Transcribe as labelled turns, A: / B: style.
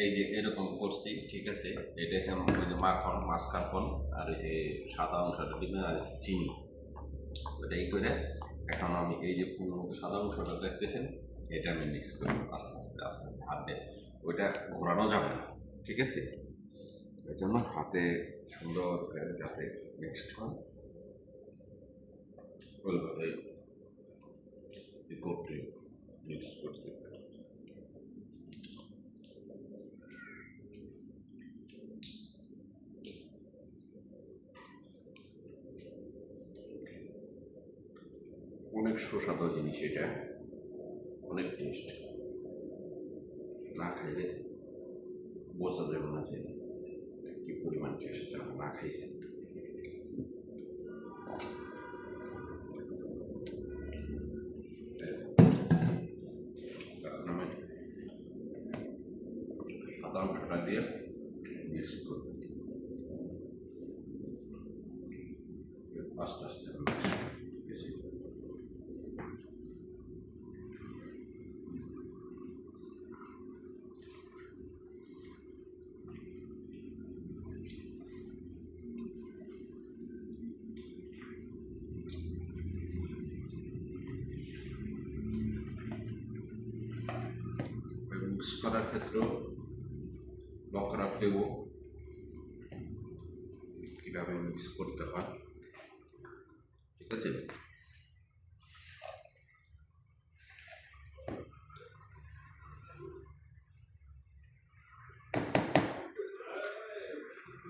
A: এই যে এরকম করছি, ঠিক আছে। এটা হচ্ছে ওই যে মাখন, মাসকারপন, আর ওই যে সাদা অংশটা দিবেন, আর হচ্ছে চিনি। ওটা এই করে এখন আমি এই যে পুরো সাদা অংশটা দেখতেছেন, এটা আমি মিক্স করব আস্তে আস্তে আস্তে আস্তে হাত দিয়ে। ওইটা ঘোরানো যাবে না, ঠিক আছে। এই জন্য হাতে সুন্দর করে যাতে মিক্সড হয় ওইভাবে করতে মিক্স করতে। অনেক সুস্বাদু জিনিস এটা, অনেক টেস্ট। না খাইলে বোঝা যাবে না যে কি পরিমাণ টেস্ট, যারা না খাইছে। এখন আমি সাদা অংশটা দিয়ে মিক্স করব আস্তে আস্তে। মিক্স করার ক্ষেত্রেও লক্ষ্য রাখতে হবে কীভাবে মিক্স করতে হয়, ঠিক আছে।